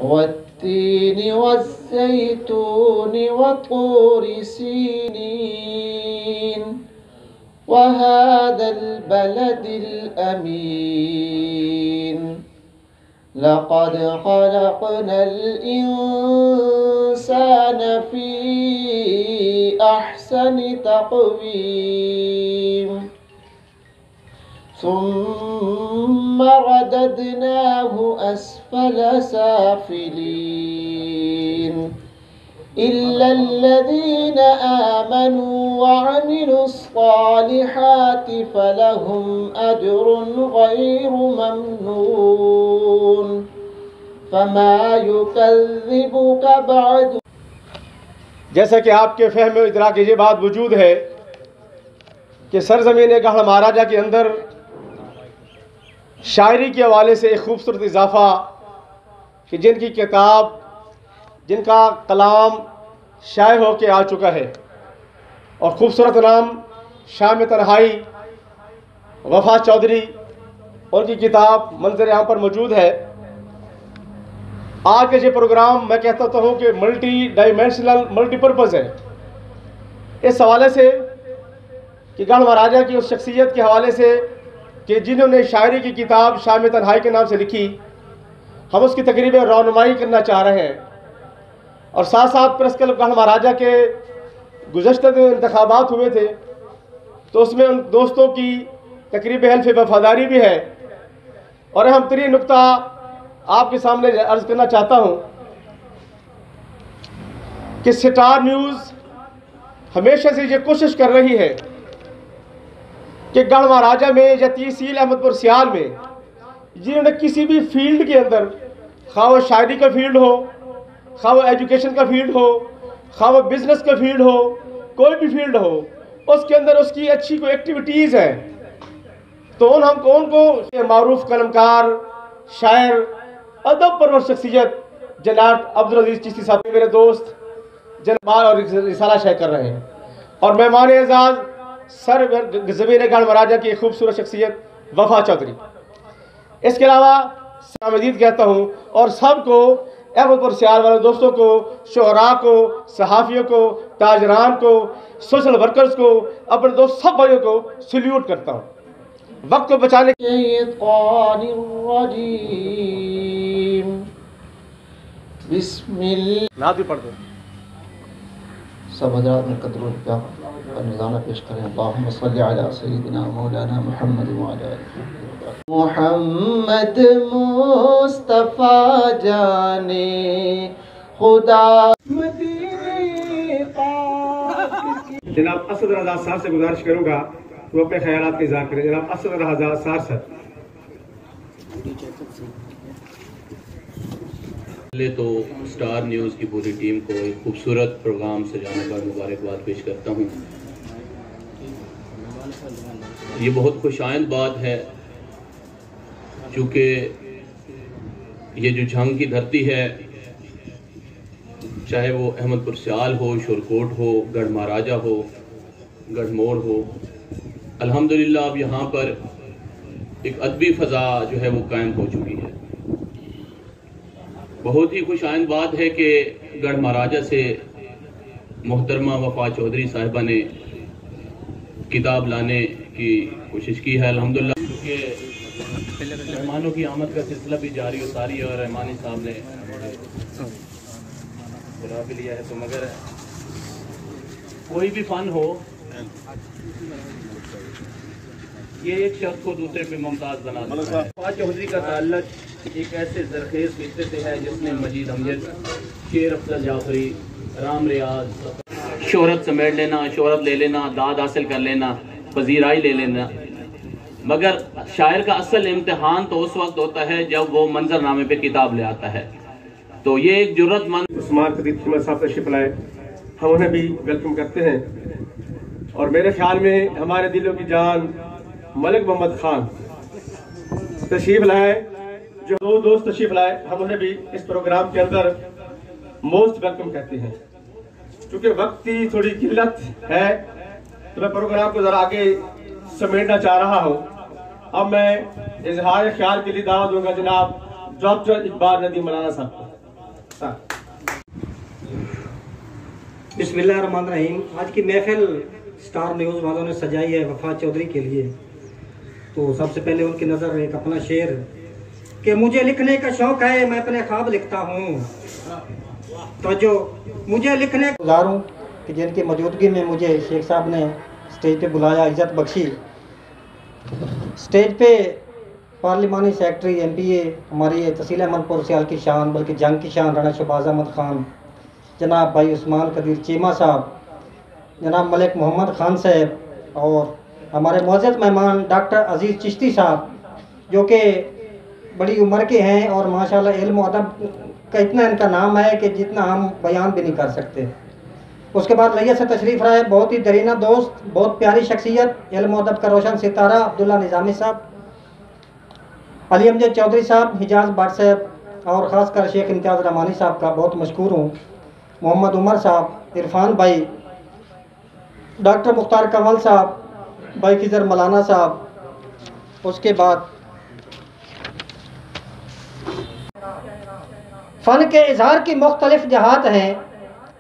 वत्तीन वज़्ज़ैतून वतूर सीनीन वहादल बलदिल अमीन लक़द ख़लक़नल इंसान फ़ी अहसनि तक़वीम सुम्मा रददनाहु अस्फल साफिलीन इल्लल्लज़ीन आमनू वअमिलुस्सालिहाति फलहुम अज्रुन गैरु ममनून फमा युकज़्ज़िबुक बअद। जैसा कि आपके फहम में इदराक ये बात वजूद है कि सरज़मीन गढ़ महाराजा के अंदर शायरी के हवाले से एक खूबसूरत इजाफ़ा कि जिनकी किताब जिनका कलाम शाये हो के आ चुका है और ख़ूबसूरत नाम शाम तन्हाई वफ़ा चौधरी, उनकी किताब मंज़र यहाँ पर मौजूद है। आज के ये प्रोग्राम मैं कहता हूँ कि मल्टी डायमेंशनल मल्टीपर्पज़ है, इस हवाले से कि गढ़ महाराजा की उस शख्सियत के हवाले से कि जिन्होंने शायरी की किताब शाम तन्हाई के नाम से लिखी, हम उसकी तकरीबन रौनुमाई करना चाह रहे हैं। और साथ साथ प्रेस क्लब गढ़ महाराजा के गुज़श्ता जो इंतखाबात हुए थे तो उसमें उन दोस्तों की तकरीब हल्फ़ वफ़ादारी भी है। और अहम तरीन नुक्ता आपके सामने अर्ज़ करना चाहता हूँ कि स्टार न्यूज़ हमेशा से ये कोशिश कर रही है कि गढ़ महाराजा में या तहसील अहमदपुर सियाल में जिन्होंने किसी भी फील्ड के अंदर, खा वो शायरी का फील्ड हो, खा वो एजुकेशन का फील्ड हो, खा वो बिज़नेस का फील्ड हो, कोई भी फील्ड हो, उसके अंदर उसकी अच्छी कोई एक्टिविटीज़ हैं तो हम कौन को मारूफ कलमकार, शायर, अदब परवर शख्सियत जनाब अब्दुल अजीज़ चिश्ती साहब मेरे दोस्त जनमाल और रिसाला शाये कर रहे हैं। और मेहमान एजाज़ सर ज़मीन गढ़ महाराजा की खूबसूरत शख्सियत वफ़ा चौधरी। इसके अलावा मज़ीद कहता हूँ और सबको अहमदपुर सियाल वाले दोस्तों को, शोहरा को, सहाफ़ियों को, ताजरान को, सोशल वर्कर्स को, अपने दोस्त सब भाइयों को सल्यूट करता हूँ। वक्त को बचाने बिस्मिल्लाह भी पढ़ दो। सब हज़रात में कदर का निज़ाना पेश करें। अल्लाहुम्मा सल्लि अला सय्यिदिना मौलाना मुहम्मद व अला मुहम्मद मुस्तफ़ा जाने खुदा। जनाब असद रज़ा साहब से गुजारिश करूँगा वो अपने ख्यालात का इज़हार करें। जनाब असद रज़ा साहब सर। पहले तो स्टार न्यूज़ की पूरी टीम को एक खूबसूरत प्रोग्राम सजाने पर मुबारकबाद पेश करता हूँ। ये बहुत खुशाइंद बात है चूँकि ये जो झंग की धरती है, चाहे वो अहमदपुर सियाल हो, शोरकोट हो, गढ़ महाराजा हो, गढ़मोड़ हो, अल्हम्दुलिल्लाह अब यहाँ पर एक अदबी फ़ज़ा जो है वो कायम हो चुकी है। बहुत ही खुशाइंद बात है कि गढ़ महाराजा से मोहतरमा वफ़ा चौधरी साहिबा ने किताब लाने की कोशिश की है अल्हम्दुलिल्लाह। क्योंकि मेहमानों की आमद का सिलसिला भी जारी और सारी और रहमानी साहब ने बुला भी लिया है, तो मगर कोई भी फ़न हो ये एक शख्स को दूसरे पे मुमताज़ बना देता है। वफ़ा चौधरी का ताल्लुक एक ऐसे ज़रखेज़ किस्से से है जिसने मजीद अमजद, शेर अफजल जाफरी, राम रियाज, शोहरत समेट लेना, शोहरत ले लेना, दाद हासिल कर लेना, पजीराई ले लेना, मगर शायर का असल इम्तिहान तो उस वक्त होता है जब वो मंजरनामे पे किताब ले आता है। तो ये एक जुर्रतमंद उस्मान कदीर खिदमत साहब तशरीफ लाए, हम उन्हें भी वेलकम करते हैं। और मेरे ख्याल में हमारे दिलों की जान मलिक मोहम्मद खान तशरीफ लाए, जो दो दोस्त तशरीफ लाए, हम उन्हें भी इस प्रोग्राम के अंदर मोस्ट वेलकम कहते हैं। क्योंकि वक्त की थोड़ी किल्लत है तो मैं प्रोग्राम को जरा आगे समेटना चाह रहा हूँ। अब मैं इजहार ख्याल के लिए दावा दूंगा जनाब डॉक्टर इकबाल नदीम मौलाना साहब को। बिस्मिल्लाहिर्रहमानिर्रहीम। आज की महफिल स्टार न्यूज़ वालों ने सजाई है वफा चौधरी के लिए। तो सबसे पहले उनकी नज़र एक अपना शेर कि मुझे लिखने का शौक़ है, मैं अपने ख्वाब लिखता हूँ। तो जो मुझे लिखने गुजार हूँ कि जिनकी मौजूदगी में मुझे शेख साहब ने स्टेज पे बुलाया, इज़्ज़त बख्शी। स्टेज पे पार्लिमानी सेक्रेटरी MPA हमारी तहसील अहमदपुर सियाल की शान, बल्कि जंग की शान राना शहबाज अहमद ख़ान, जनाब भाई उस्मान कदीर चीमा साहब, जनाब मलिक मोहम्मद ख़ान साहब, और हमारे मुअज़्ज़ज़ मेहमान डॉक्टर अज़ीज़ चिश्ती साहब, जो कि बड़ी उम्र के हैं और माशाल्लाह इल्म और अदब का इतना इनका नाम है कि जितना हम बयान भी नहीं कर सकते। उसके बाद लैया से तशरीफ़ रहे बहुत ही दरीना दोस्त, बहुत प्यारी शख्सियत, इल्म और अदब का रोशन सितारा अब्दुल्ला निज़ामी साहब, अली अमजद चौधरी साहब, हिजाज भट्ट साहब, और ख़ासकर शेख इम्तियाज़ रहमानी साहब का बहुत मशकूर हूँ, मोहम्मद उमर साहब, इरफान भाई, डॉक्टर मुख्तार कंवल साहब, भाई खिजर मलाना साहब। उसके बाद फ़न के इजहार की मुख्तलिफ जहात हैं।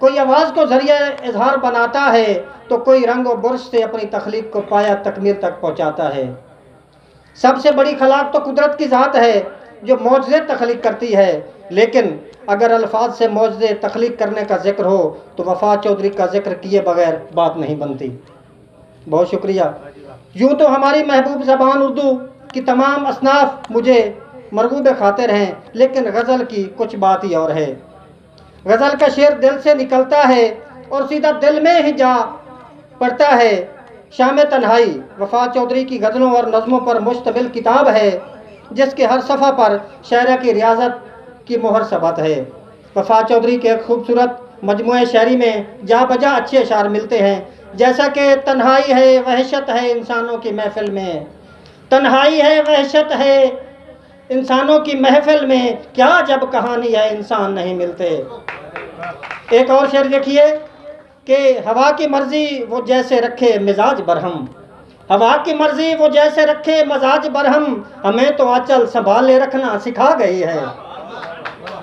कोई आवाज़ को ज़रिया इजहार बनाता है तो कोई रंग और बुर्श से अपनी तख्लीक को पाया तकमील तक पहुँचाता है। सबसे बड़ी खलाक तो कुदरत की ज़ात है जो मौजज़े तख्लीक करती है, लेकिन अगर अल्फाज से मौजज़े तख्लीक करने का जिक्र हो तो वफा चौधरी का जिक्र किए बगैर बात नहीं बनती। बहुत शुक्रिया। यूँ तो हमारी महबूब ज़बान उर्दू की तमाम असनाफ मुझे मरगूब खातिर हैं, लेकिन गज़ल की कुछ बात ही और है। गज़ल का शेर दिल से निकलता है और सीधा दिल में ही जा पड़ता है। शाम तन्हाई वफा चौधरी की गज़लों और नज़मों पर मुश्तमिल किताब है, जिसके हर सफ़ा पर शायरा की रियाजत की मोहर सबत है। वफा चौधरी के खूबसूरत मजमूए शायरी में जा बजा अच्छे अशार मिलते हैं, जैसा कि तन्हाई है वहशत है इंसानों की महफिल में, तन्हाई है वहशत है इंसानों की महफिल में, क्या जब कहानी है इंसान नहीं मिलते। एक और शेर देखिए कि हवा की मर्ज़ी वो जैसे रखे मिजाज बरहम, हवा की मर्ज़ी वो जैसे रखे मिजाज बरहम, हमें तो आंचल संभाले रखना सिखा गई है,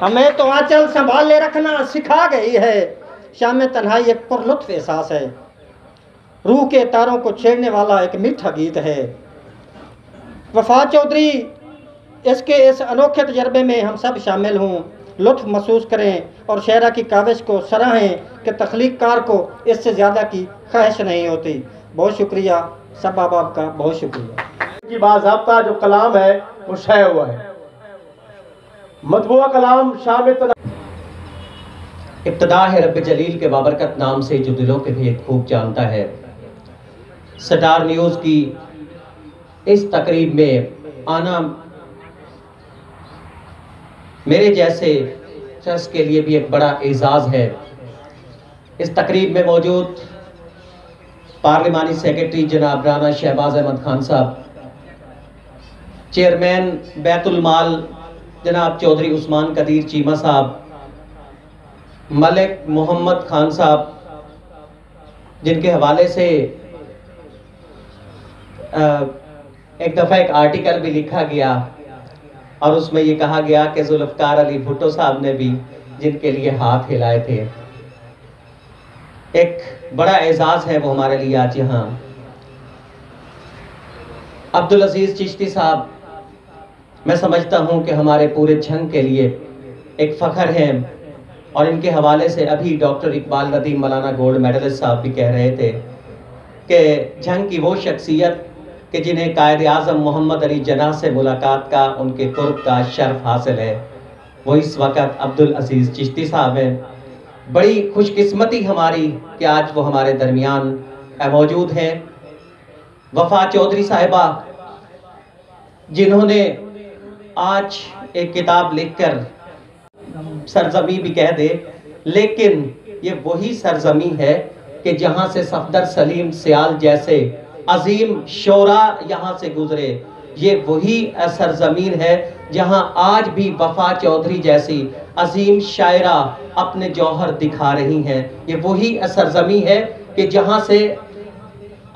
हमें तो आंचल संभाले रखना सिखा गई है। शाम तन्हाई एक पुरलुत्फ़ एहसास है, रूह के तारों को छेड़ने वाला एक मीठा गीत है। वफा चौधरी इसके इस अनोखे तजर्बे में हम सब शामिल हों, लुत्फ़ महसूस करें और शायरा की काविश को सराहें कि तख्लीक़कार को इससे ज़्यादा की ख्वाहिश नहीं होती। बहुत शुक्रिया सब अहबाब का, बहुत शुक्रिया। की बाज़ाब्ता जो कलाम है वो शाया हुआ है, मतबूआ कलाम शाम इब्तिदा है रब्ब जलील के बाबरकत नाम से जो दिलों के भेद खूब जानता है। स्टार न्यूज़ की इस तकरीब में आना मेरे जैसे शख्स के लिए भी एक बड़ा एजाज़ है। इस तकरीब में मौजूद पार्लिमानी सेक्रेटरी जनाब राना शहबाज अहमद ख़ान साहब, चेयरमैन बैतुल माल जनाब चौधरी उस्मान कदीर चीमा साहब, मलिक मोहम्मद ख़ान साहब, जिनके हवाले से एक दफ़ा एक आर्टिकल भी लिखा गया और उसमें ये कहा गया कि जुल्फ़कार अली भुट्टो साहब ने भी जिनके लिए हाथ हिलाए थे। एक बड़ा एजाज़ है वो हमारे लिए आज यहाँ। अब्दुल अजीज़ चिश्ती साहब, मैं समझता हूँ कि हमारे पूरे जंग के लिए एक फ़ख्र हैं, और इनके हवाले से अभी डॉक्टर इकबाल नदीम मौलाना गोल्ड मेडलिस्ट साहब भी कह रहे थे कि जंग की वो शख्सियत कि जिन्हें कायद आज़म मोहम्मद अली जनाह से मुलाकात का, उनके कुर्ब का शर्फ हासिल है, वो इस वक्त अब्दुल अजीज़ चिश्ती साहब हैं। बड़ी खुशकिस्मती हमारी कि आज वो हमारे दरमियान मौजूद हैं। वफा चौधरी साहिबा, जिन्होंने आज एक किताब लिखकर सरजमी भी कह दे, लेकिन ये वही सरजमी है कि जहाँ से सफदर सलीम सियाल जैसे अजीम शोरा यहाँ से गुजरे। ये वही सरजमीन है जहाँ आज भी वफा चौधरी जैसी अजीम शायरा अपने जौहर दिखा रही हैं। ये वही सरजमी है कि जहाँ से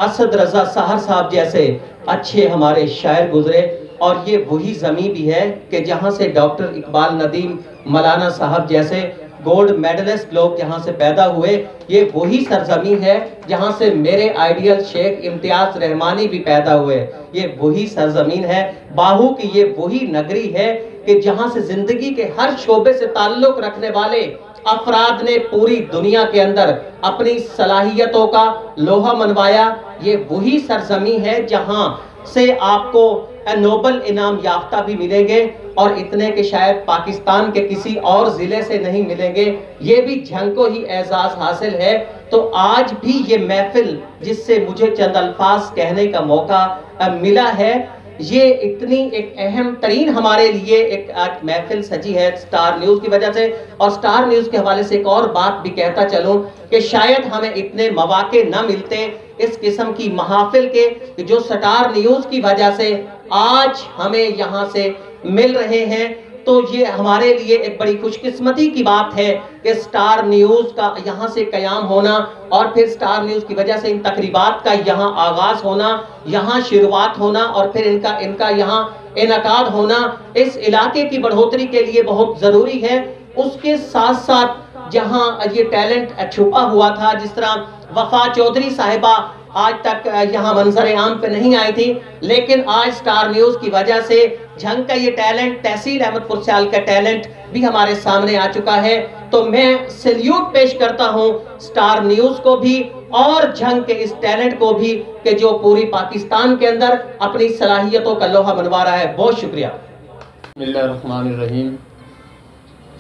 असद रज़ा साहर साहब जैसे अच्छे हमारे शायर गुजरे, और ये वही ज़मीं भी है कि जहाँ से डॉक्टर इकबाल नदीम मौलाना साहब जैसे गोल्ड मेडलिस्ट लोग जहाँ से पैदा हुए, ये वही सरजमीन है जहाँ से मेरे आइडियल शेख इम्तियाज रहमानी भी पैदा हुए। ये वही सरजमीन है, बाहू की ये वही नगरी है कि जहाँ से जिंदगी के हर शोबे से ताल्लुक रखने वाले अफराद ने पूरी दुनिया के अंदर अपनी सलाहियतों का लोहा मनवाया। ये वही सरजमीन है जहाँ से आपको नोबल इनाम याफ्ता भी मिलेंगे और इतने के शायद पाकिस्तान के किसी और जिले से नहीं मिलेंगे। ये भी झंग को ही एजाज हासिल है। तो आज भी ये महफिल जिससे मुझे चंद अल्फाज कहने का मौका मिला है, ये इतनी एक अहम तरीन हमारे लिए एक आज महफिल सजी है स्टार न्यूज़ की वजह से। और स्टार न्यूज़ के हवाले से एक और बात भी कहता चलूं कि शायद हमें इतने मौके न मिलते इस किस्म की महाफिल के जो स्टार न्यूज़ की वजह से आज हमें यहाँ से मिल रहे हैं। तो ये हमारे लिए एक बड़ी खुशकिस्मती की बात है कि स्टार न्यूज़ का यहाँ से क़याम होना और फिर स्टार न्यूज़ की वजह से इन तकरीबात का यहाँ आगाज़ होना, यहाँ शुरुआत होना और फिर इनका यहाँ इनकाद होना इस इलाके की बढ़ोतरी के लिए बहुत ज़रूरी है। उसके साथ साथ जहाँ ये टैलेंट छुपा हुआ था, जिस तरह वफा चौधरी साहिबा आज तक यहाँ मंजर आम पे नहीं आई थी, लेकिन आज स्टार न्यूज़ की वजह से झंग का ये टैलेंट, तहसील अहमदपुर सियाल का टैलेंट भी हमारे सामने आ चुका है। तो मैं सैल्यूट पेश करता हूँ स्टार न्यूज़ को भी और झंग के इस टैलेंट को भी कि जो पूरी पाकिस्तान के अंदर अपनी सलाहियतों का लोहा मनवा रहा है। बहुत शुक्रिया। बिस्मिल्लाहिर्रहमानिर्रहीम।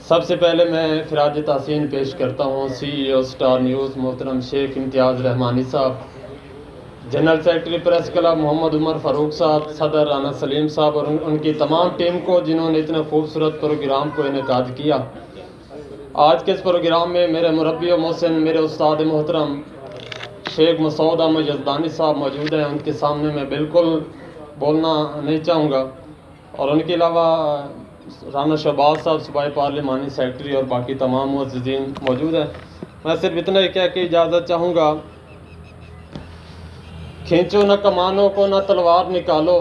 सबसे पहले मैं फ़िराज तहसीन पेश करता हूँ CEO स्टार न्यूज़ मोहतरम शेख इम्तियाज़ रहमानी साहब, general secretary press club Mohammad Umar Farooq साहब, सदर राना सलीम साहब और उनकी तमाम टीम को जिन्होंने इतने खूबसूरत प्रोग्राम को इनेकाद किया। आज के इस प्रोग्राम में मेरे मुरब्बी और मोहसिन, मेरे उस्ताद मोहतरम शेख मसूद अहमद यज़दानी साहब मौजूद हैं। उनके सामने मैं बिल्कुल बोलना नहीं चाहूँगा। और उनके अलावा राना शहबाज साहब सूबाई पार्लिमानी सेक्रेटरी और बाकी तमाम मुअज़्ज़िज़ीन मौजूद हैं। मैं सिर्फ इतना ही कह के इजाज़त चाहूँगा, खींचो न कमानों को न तलवार निकालो,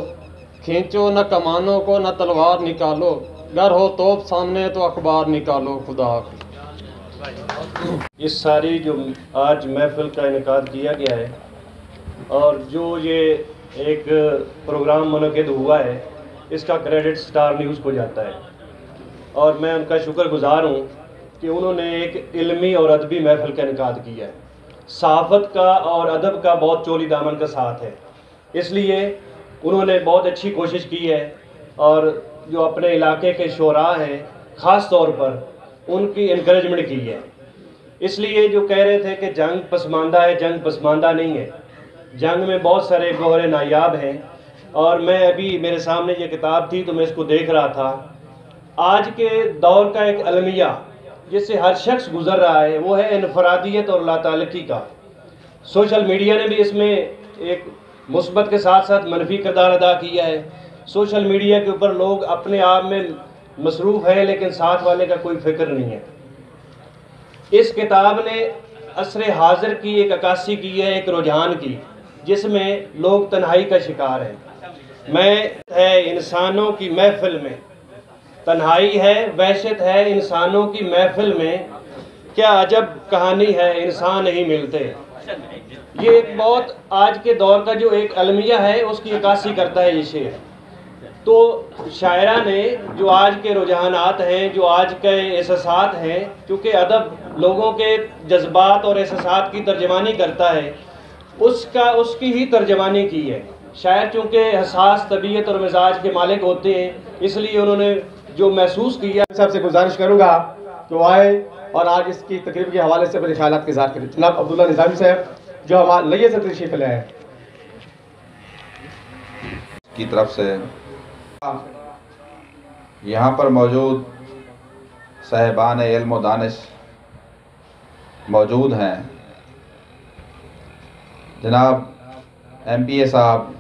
खींचो न कमानों को न तलवार निकालो, गर हो तोप सामने तो अखबार निकालो। खुदा इस सारी जो आज महफिल का इनेकाद किया गया है और जो ये एक प्रोग्राम मुनक़िद हुआ है, इसका क्रेडिट स्टार न्यूज़ को जाता है और मैं उनका शुक्रगुज़ार हूँ कि उन्होंने एक इल्मी और अदबी महफिल का इनेकाद किया है। सहाफ़त का और अदब का बहुत चोली दामन का साथ है, इसलिए उन्होंने बहुत अच्छी कोशिश की है। और जो अपने इलाके के शोरा हैं ख़ास तौर पर उनकी इनकरेजमेंट की है। इसलिए जो कह रहे थे कि जंग पसमानदा है, जंग पसमानदा नहीं है। जंग में बहुत सारे गौहरे नायाब हैं। और मैं अभी मेरे सामने ये किताब थी तो मैं इसको देख रहा था। आज के दौर का एक अलमिया जिससे हर शख्स गुज़र रहा है वो है इनफरादियत और लाताल्लुकी का। सोशल मीडिया ने भी इसमें एक मुस्बत के साथ साथ मनफी किरदार अदा किया है। सोशल मीडिया के ऊपर लोग अपने आप में मसरूफ़ हैं लेकिन साथ वाले का कोई फ़िक्र नहीं है। इस किताब ने असर हाज़िर की एक अक्कासी की है, एक रुझान की, जिसमें लोग तन्हाई का शिकार हैं। मैं है इंसानों की महफिल में, तन्हाई है, वहशत है इंसानों की महफिल में, क्या अजब कहानी है इंसान नहीं मिलते। ये एक बहुत आज के दौर का जो एक अलमिया है उसकी अक्कासी करता है ये शेर। तो शायरा ने जो आज के रुझानात हैं, जो आज के एहसासात हैं, क्योंकि अदब लोगों के जज्बात और एहसासात की तर्जमानी करता है, उसकी ही तर्जमानी की है। शायर चूँकि हसास तबीयत और मिजाज के मालिक होते हैं, इसलिए उन्होंने जो महसूस किया। सबसे गुजारिश करूँगा तो आए और आज इसकी तकरीब के हवाले से अपने ख्यालात के इज़हार करें। जनाब अब्दुल्ला निज़ामी साहब जो हमारे लइये से तशरीफ़ लाए हैं की तरफ से यहाँ पर मौजूद साहिबान इल्म व दानिश मौजूद हैं। जनाब MPA साहब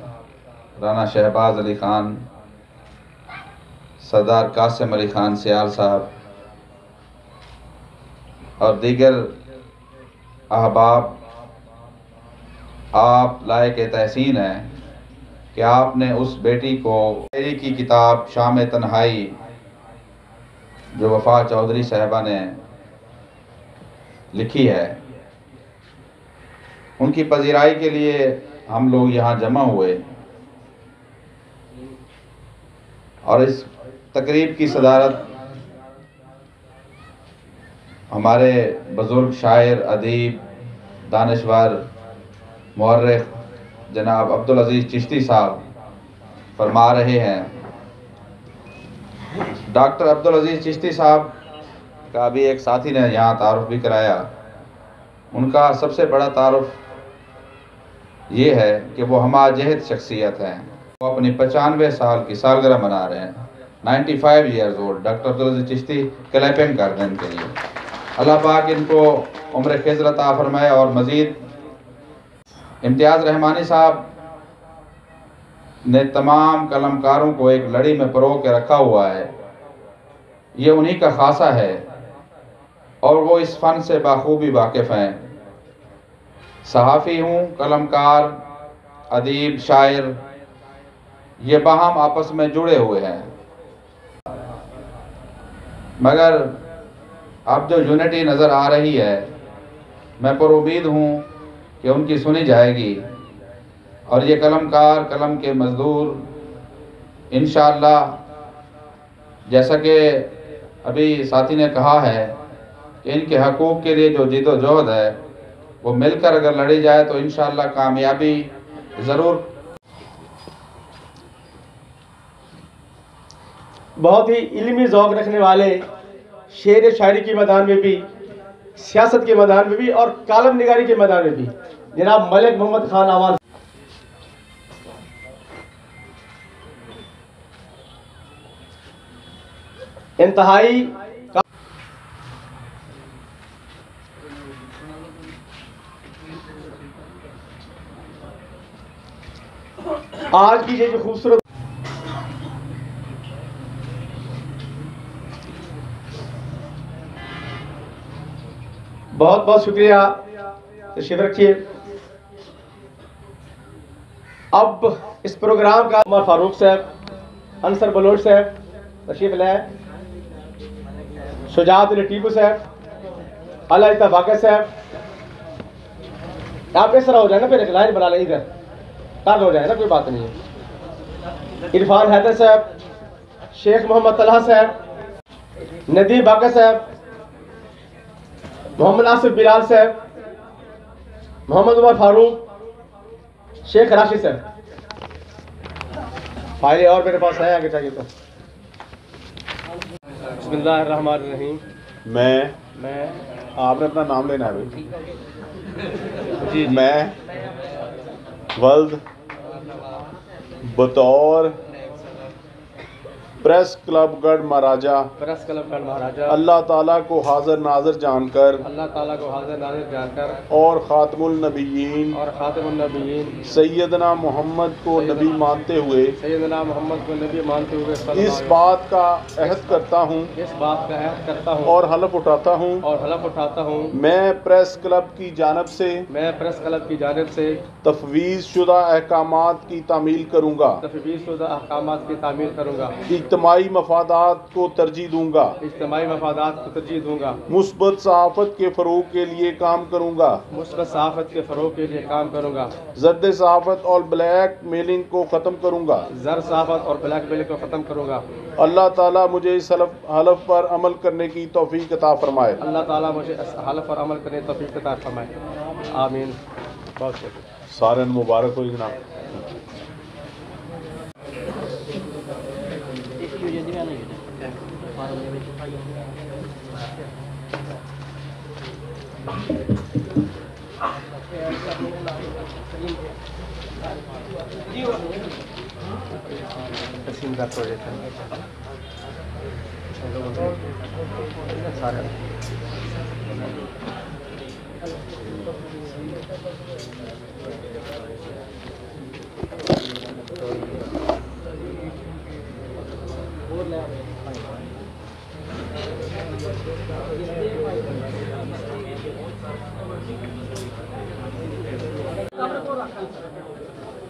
राना शहबाज अली ख़ान, सरदार कासिम अली ख़ान सियाल साहब और दीगर अहबाब, आप लायक तहसीन हैं कि आपने उस बेटी को मेरी की किताब शाम तन्हाई जो वफा चौधरी साहिबा ने लिखी है, उनकी पजीराई के लिए हम लोग यहाँ जमा हुए और इस तकरीब की सदारत हमारे बुजुर्ग शायर, अदीब, दानिशवर, मुअर्रिख जनाब अब्दुल अजीज़ चिश्ती साहब फरमा रहे हैं। डॉक्टर अब्दुल अजीज़ चिश्ती साहब का अभी एक साथी ने यहाँ तारुफ भी कराया। उनका सबसे बड़ा तारुफ ये है कि वो हमाजहत शख्सियत हैं। वो अपनी 95 साल की सालगिरह मना रहे हैं। 95 ईयर्स ओल्ड। डॉक्टर अब्दुल अजीज़ चिश्ती क्लैपिंग कर दें इनके लिए। अल्लाह पाक इनको उम्र खिज़र अता फरमाए। और मज़ीद इम्तियाज़ रहमानी साहब ने तमाम कलमकारों को एक लड़ी में परो के रखा हुआ है। ये उन्हीं का खासा है और वो इस फ़न से बाखूबी वाकिफ़ हैं। सहाफ़ी हूँ, कलमकार, अदीब, शायर, ये बाहम आपस में जुड़े हुए हैं। मगर अब जो यूनिटी नज़र आ रही है, मैं पुरुमीद हूँ कि उनकी सुनी जाएगी और ये कलमकार, कलम के मज़दूर इंशाअल्लाह, जैसा कि अभी साथी ने कहा है कि इनके हकूक़ के लिए जो जिद्दोजहद है वो मिलकर अगर लड़ी जाए तो इंशाअल्लाह कामयाबी ज़रूर। बहुत ही इल्मी ज़ौक़ रखने वाले, शेर शायरी के मैदान में भी, सियासत के मैदान में भी और कालम निगारी के मैदान में भी जनाब मलिक मोहम्मद खान आवाज़। इंतहाई आज की ये जो खूबसूरत बहुत बहुत शुक्रिया, तशरीफ रखिए। अब इस प्रोग्राम का उमर फारूक साहब, अंसर बलोच साहब तशरीफ लाए, शुजात अली टीपू साहब, अला इत्तफाक साहब। आप इस तरह हो जाए ना, फिर एक लाइन बना लें, इधर कर हो जाए ना, कोई बात नहीं है। इरफान हैदर साहब, शेख मोहम्मद तलहा साहब, नदीम बाकर साहब, मोहम्मद आसिफ बिलाल साहब, मोहम्मद उमर फारूक, शेख राशिद साहब। फाइलें और मेरे पास है, आगे चाहिए तो। बिस्मिल्लाहिर्रहमानिर्रहीम। मैं आपने अपना नाम लेना है भाई। जी। मैं वल्द बतौर प्रेस क्लब गढ़ महाराजा अल्लाह ताला को हाजिर नाजिर जानकर और खातमुल नबीयीन सैयदना मोहम्मद को नबी मानते हुए इस बात का अहद करता हूँ और हलफ उठाता हूँ मैं प्रेस क्लब की जानब से तफवीज़ शुदा अहकामात की तामील करूँगा, इज्तिमाई मफादात को तरजीह दूंगा, मुस्बत सहाफ़त के फ़रोग़ के लिए काम करूँगा, ज़र्द सहाफ़त और ब्लैक मेलिंग को ख़त्म करूँगा। अल्लाह ताला मुझे इस हलफ पर अमल करने की तौफ़ीक़ अता फरमाए। आमीन। बहुत शुक्रिया। सारे मुबारक हो जनाब।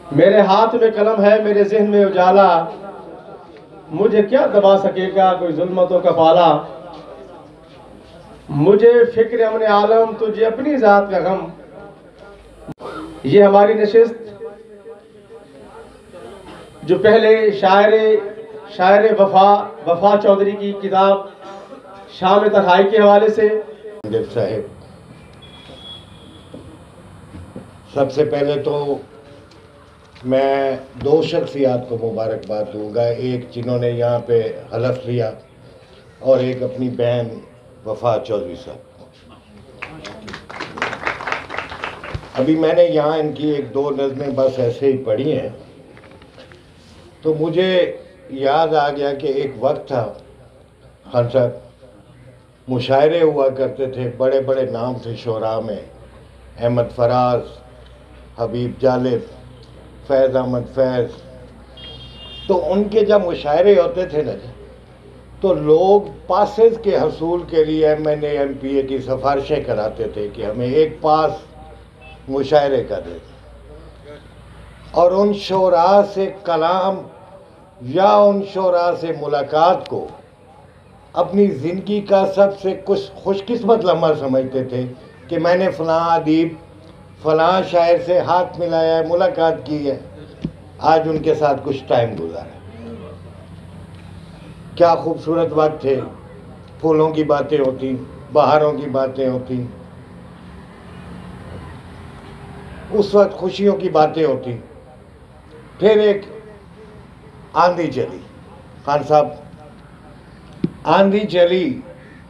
मेरे हाथ में कलम है, मेरे जहन में उजाला, मुझे क्या दबा सकेगा कोई जुल्मतों का पाला। मुझे फिक्र अमन आलम, तुझे अपनी जात का गम। ये हमारी नशिस्त जो पहले शायर वफा चौधरी की किताब शाम तन्हाई के हवाले से। साहब, सबसे पहले तो मैं दो शख्सियात को मुबारकबाद दूंगा, एक जिन्होंने यहाँ पे हलफ लिया और एक अपनी बहन वफा चौधरी साहब। अभी मैंने यहाँ इनकी एक दो नज़में बस ऐसे ही पढ़ी हैं तो मुझे याद आ गया कि एक वक्त था खान साहब, मुशायरे हुआ करते थे, बड़े बड़े नाम थे शोरा में, अहमद फराज, हबीब जालिब, फैज़ अहमद फैज़। तो उनके जब मुशायरे होते थे ना तो लोग पासेस के हसूल के लिए MNA MPA की सिफारिशें कराते थे कि हमें एक पास मुशायरे का दे, और उन शोरा से कलाम या उन शोरा से मुलाकात को अपनी ज़िंदगी का सबसे कुछ खुशकिस्मत लम्हा समझते थे कि मैंने फ़लाँ अदीब फ़लाँ शायर से हाथ मिलाया है, मुलाकात की है, आज उनके साथ कुछ टाइम गुजारा। क्या खूबसूरत वक्त थे, फूलों की बातें होती, बहारों की बातें होती, उस वक्त खुशियों की बातें होती। फिर एक आंधी चली खान साहब, आंधी चली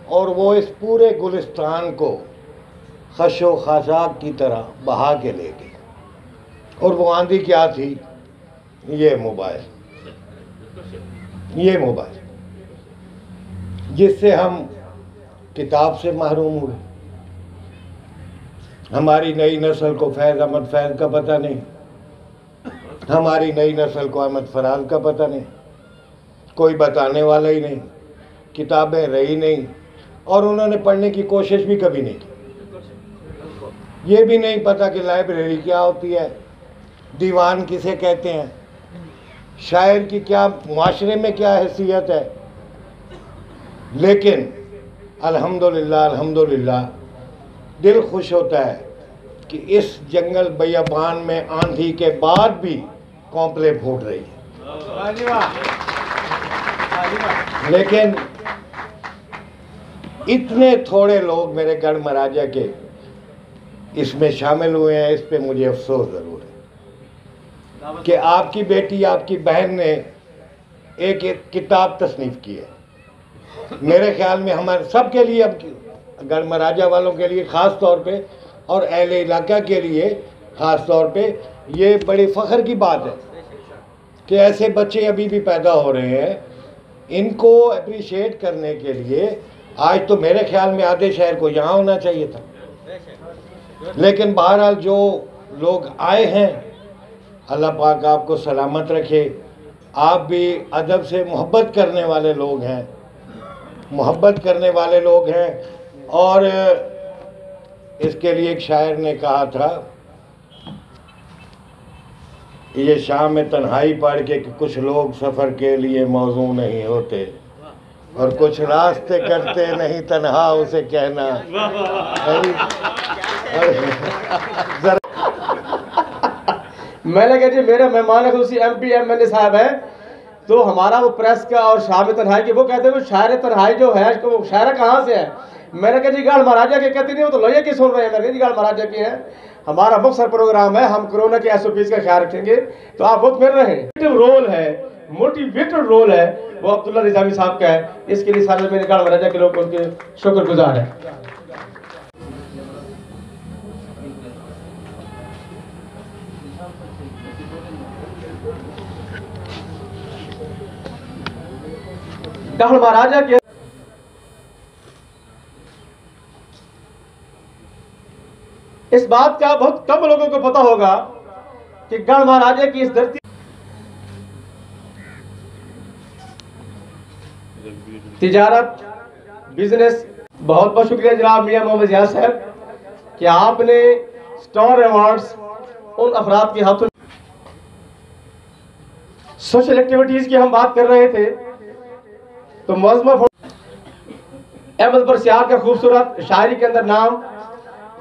और वो इस पूरे गुलिस्तान को खशो खशाक की तरह बहा के ले गई। और वो आंधी क्या थी? ये मोबाइल, जिससे हम किताब से महरूम हुए। हमारी नई नस्ल को फैज़ अहमद फैज़ का पता नहीं, हमारी नई नस्ल को अहमद फराज का पता नहीं, कोई बताने वाला ही नहीं, किताबें रही नहीं, और उन्होंने पढ़ने की कोशिश भी कभी नहीं की। ये भी नहीं पता कि लाइब्रेरी क्या होती है, दीवान किसे कहते हैं, शायर की क्या माशरे में क्या हैसियत है। लेकिन अल्हम्दुलिल्लाह दिल खुश होता है कि इस जंगल बियाबान में आंधी के बाद भी कॉम्पले फूट रही है। लेकिन इतने थोड़े लोग मेरे गढ़ महाराजा के इसमें शामिल हुए हैं, इस पे मुझे अफसोस ज़रूर है कि आपकी बेटी, आपकी बहन ने एक किताब तसनीफ़ की है। मेरे ख्याल में हमारे सब के लिए, अब गढ़ महाराजा वालों के लिए ख़ास तौर पे और अहले इलाका के लिए ख़ास तौर पे ये बड़ी फ़ख्र की बात है कि ऐसे बच्चे अभी भी पैदा हो रहे हैं। इनको अप्रिशिएट करने के लिए आज तो मेरे ख्याल में आधे शहर को यहाँ होना चाहिए था, लेकिन बहरहाल जो लोग आए हैं, अल्लाह पाक आपको सलामत रखे। आप भी अदब से मोहब्बत करने वाले लोग हैं, और इसके लिए एक शायर ने कहा था, ये शाम तन्हाई पढ़ के कि कुछ लोग सफ़र के लिए मौजू नहीं होते और कुछ रास्ते करते नहीं तन्हा उसे कहना। मैंने कहा जी मेरे मेहमान खुशी MP MNA साहब है, तो हमारा वो प्रेस का और शाम तन्हाई के वो कहते हैं वो शायर तन्हाई जो है वो शायर कहाँ से है। मैंने कहा जी गढ़ महाराजा के कहते नहीं, वो तो लोहिया की सुन रहे हैं। मैंने कहा जी गढ़ महाराजा की है। हमारा मुख्तर प्रोग्राम है, हम कोरोना के SOPs का ख्याल रखेंगे, तो आप बहुत मिल रहे हैं। रोल है, मोटिवेटेड रोल है, वो अब्दुल्ला निजामी साहब का है। इसके लिए सारे मेरे गढ़ महाराजा के लोग उनके शुक्रगुजार हैं। गढ़ महाराजा के इस बात का बहुत कम लोगों को पता होगा कि गढ़ महाराजा की इस धरती तिजारत, बिजनेस। बहुत बहुत शुक्रिया जनाब मियां मोहम्मद जियाद साहब कि आपने स्टार अवार्ड्स उन अफराद के हाथों सोशल एक्टिविटीज़ की हम बात कर रहे थे तो मौजमा अहमद पर सियार का खूबसूरत शायरी के अंदर नाम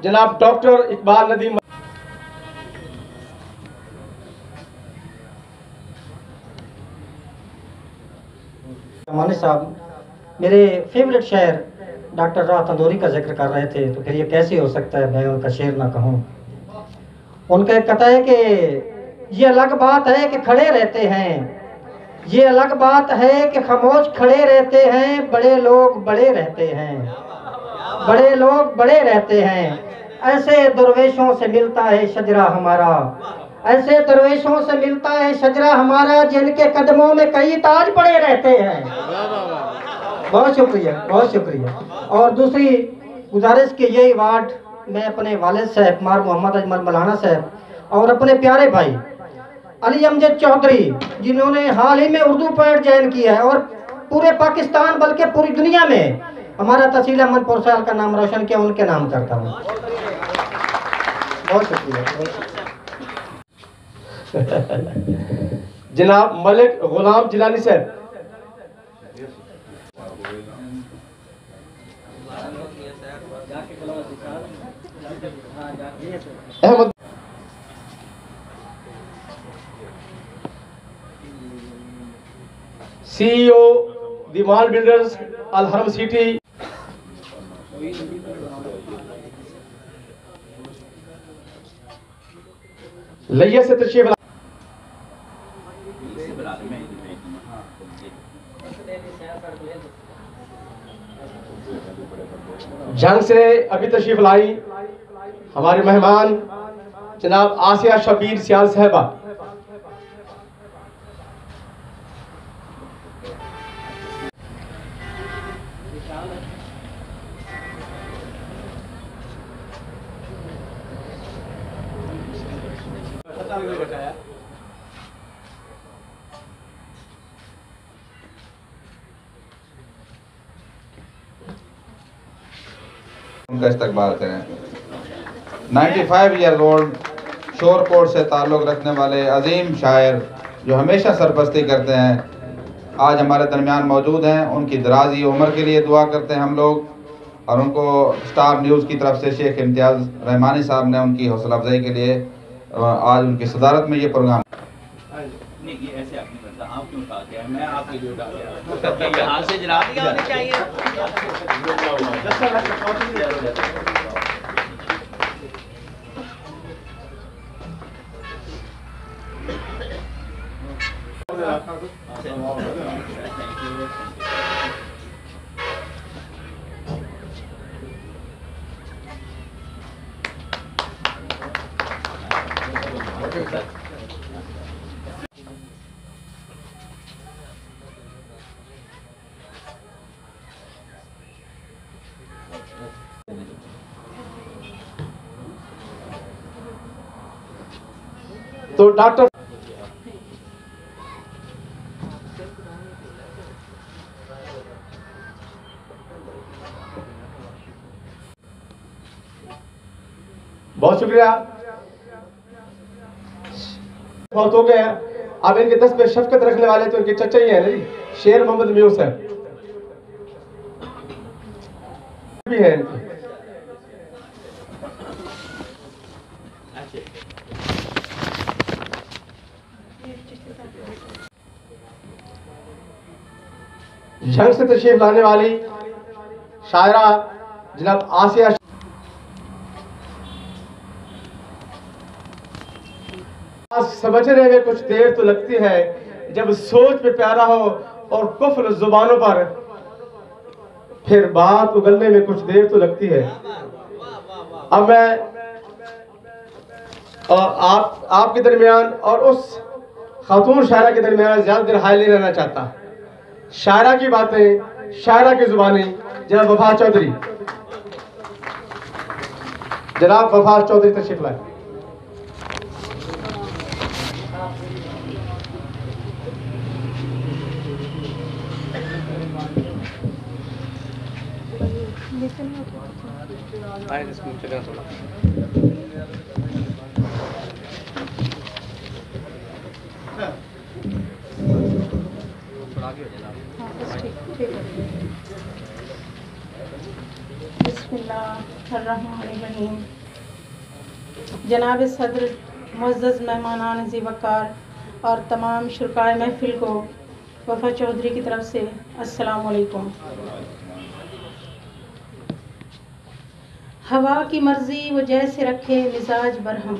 जनाब डॉक्टर इकबाल नदीम। मानी साहब मेरे फेवरेट शायर डॉक्टर राह तंदूरी का जिक्र कर रहे थे, तो फिर ये कैसे हो सकता है मैं उनका शेर ना कहूँ। उनका एक कथा है कि ये अलग बात है कि खड़े रहते हैं, ये अलग बात है कि खामोश खड़े रहते हैं, बड़े लोग बड़े रहते हैं, बड़े लोग बड़े रहते हैं। ऐसे दरवेशों से मिलता है शजरा हमारा, ऐसे दरवेशों से मिलता है शजरा हमारा, जिनके कदमों में कई ताज पड़े रहते हैं। बहुत शुक्रिया, बहुत शुक्रिया। और दूसरी गुजारिश कि ये अवार्ड मैं अपने वालिद साहब मार मोहम्मद अजमल मौलाना साहब और अपने प्यारे भाई अली अमजद चौधरी, जिन्होंने हाल ही में उर्दू पॉइंट ज्वाइन किया है और पूरे पाकिस्तान बल्कि पूरी दुनिया में हमारा तहसील अहमद पुरसाल का नाम रोशन किया, उनके नाम करता हूँ। बहुत शुक्रिया। जनाब Malik Ghulam Jilani Sahab. Ahmed CEO the mall builders Al Haram city. लिया से तशरीफ जंग से अभी तशरीफ लाई हमारे मेहमान जनाब आसिया शबीर सियाल साहबा। उनका इस्तकबाल करें। 95 ईयर ओल्ड शोरकोट से ताल्लुक़ रखने वाले अजीम शायर जो हमेशा सरपरस्ती करते हैं, आज हमारे दरमियान मौजूद हैं। उनकी दराज़ी उम्र के लिए दुआ करते हैं हम लोग, और उनको स्टार न्यूज़ की तरफ से शेख इम्तियाज़ रहमानी साहब ने उनकी हौसला अफजाई के लिए आज उनकी सदारत में ये प्रोग्राम। नहीं, ये ऐसे आप नहीं करता, आप क्यों उठा के आए? मैं आपके लिए उठा के आया। यहाँ से जरा भी आने चाहिए। तो डॉक्टर बहुत शुक्रिया। बहुत हो गया। अब इनके 10 पे शफकत रखने वाले तो इनके चचा ही है ना जी, शेर मोहम्मद म्यूस है भी है इनकी। जंग से तशरीफ लाने वाली शायरा जनाब आसिया। समझने में कुछ देर तो लगती है, जब सोच पे प्यारा हो और कुफ्र जुबानों पर, फिर बात उगलने में कुछ देर तो लगती है। अब मैं आपके दरमियान और उस खातून शायरा के दरमियान ज्यादा देर हायल नहीं रहना चाहता। शायरा की बातें, शायरा की जुबानी जनाब वफा चौधरी, जनाब वफा चौधरी तशरीफ लाए। बिस्मिल्लाहिर्रहमानिर्रहीम। जनाब सदर, मुअज़्ज़ज़ मेहमानान ज़ी वक़ार और तमाम शुरकाए महफ़िल को वफ़ा चौधरी की तरफ से अस्सलाम वालेकुम। हवा की मर्ज़ी वो जैसे रखे मिजाज बरहम,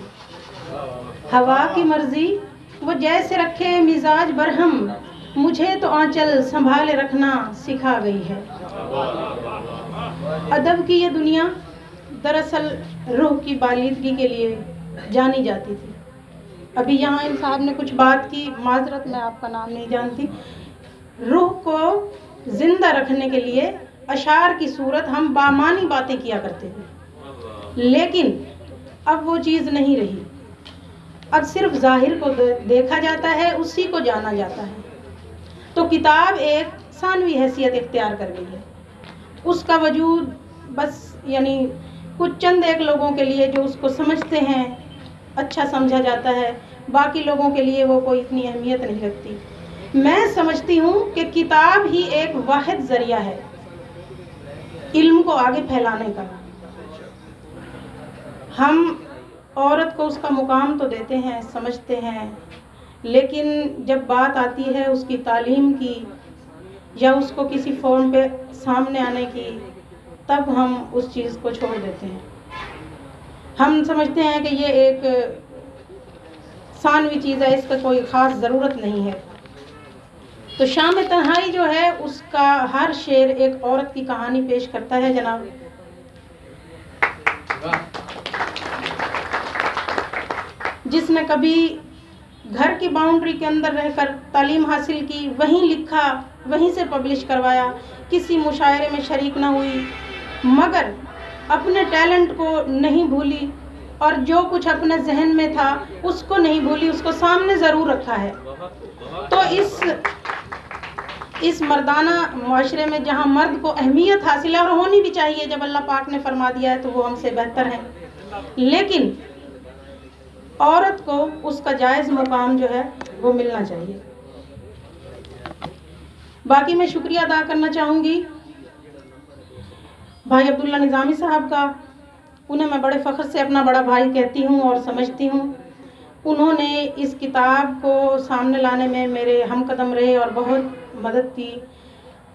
हवा की मर्ज़ी वो जैसे रखे मिजाज बरहम, मुझे तो आंचल संभाले रखना सिखा गई है। अदब की ये दुनिया दरअसल रूह की बालिदगी के लिए जानी जाती थी। अभी यहाँ इन साहब ने कुछ बात की, माजरत मैं आपका नाम नहीं जानती। रूह को जिंदा रखने के लिए अशार की सूरत हम बामानी बातें किया करते थे, लेकिन अब वो चीज़ नहीं रही। अब सिर्फ ज़ाहिर को देखा जाता है, उसी को जाना जाता है। तो किताब एक सानवी हैसियत इख्तियार कर गई है। उसका वजूद बस यानी कुछ चंद एक लोगों के लिए जो उसको समझते हैं अच्छा समझा जाता है, बाकी लोगों के लिए वो कोई इतनी अहमियत नहीं रखती। मैं समझती हूँ कि किताब ही एक वाहिद ज़रिया है इल्म को आगे फैलाने का। हम औरत को उसका मुकाम तो देते हैं, समझते हैं, लेकिन जब बात आती है उसकी तालीम की या उसको किसी फॉर्म पे सामने आने की, तब हम उस चीज़ को छोड़ देते हैं। हम समझते हैं कि ये एक सानवी चीज़ है, इसका कोई ख़ास ज़रूरत नहीं है। तो शाम तन्हाई जो है उसका हर शेर एक औरत की कहानी पेश करता है जनाब। जिसने कभी घर की बाउंड्री के अंदर रहकर तालीम हासिल की, वहीं लिखा, वहीं से पब्लिश करवाया, किसी मुशायरे में शरीक ना हुई, मगर अपने टैलेंट को नहीं भूली और जो कुछ अपने जहन में था उसको नहीं भूली, उसको सामने ज़रूर रखा है। तो इस मर्दाना माशरे में जहाँ मर्द को अहमियत हासिल है और होनी भी चाहिए, जब अल्लाह पाक ने फरमा दिया है तो वो हमसे बेहतर हैं, लेकिन औरत को उसका जायज़ मुकाम जो है वो मिलना चाहिए। बाकी मैं शुक्रिया अदा करना चाहूँगी भाई अब्दुल्ला निज़ामी साहब का। उन्हें मैं बड़े फ़ख्र से अपना बड़ा भाई कहती हूँ और समझती हूँ। उन्होंने इस किताब को सामने लाने में मेरे हमकदम रहे और बहुत मदद की।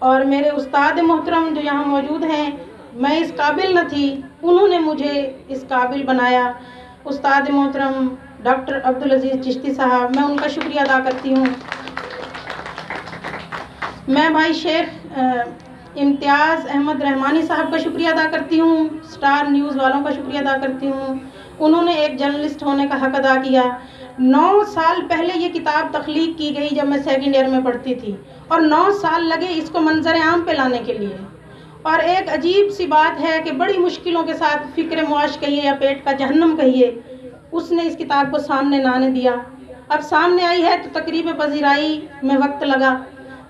और मेरे उस्ताद मोहतरम जो यहाँ मौजूद हैं, मैं इस काबिल न थी, उन्होंने मुझे इस काबिल बनाया। उस्ताद मोहतरम डॉक्टर अब्दुल अजीज़ चिश्ती साहब, मैं उनका शुक्रिया अदा करती हूँ। मैं भाई शेख इम्तियाज़ अहमद रहमानी साहब का शुक्रिया अदा करती हूँ। स्टार न्यूज़ वालों का शुक्रिया अदा करती हूँ। उन्होंने एक जर्नलिस्ट होने का हक अदा किया। 9 साल पहले ये किताब तख्लीक की गई जब मैं सेकंड ईयर में पढ़ती थी, और 9 साल लगे इसको मंजर आम पे लाने के लिए। और एक अजीब सी बात है कि बड़ी मुश्किलों के साथ, फ़िक्र मुआश कहिए या पेट का जहन्नम कहिए, उसने इस किताब को सामने न आने दिया। अब सामने आई है तो तकरीब पज़ीराई में वक्त लगा।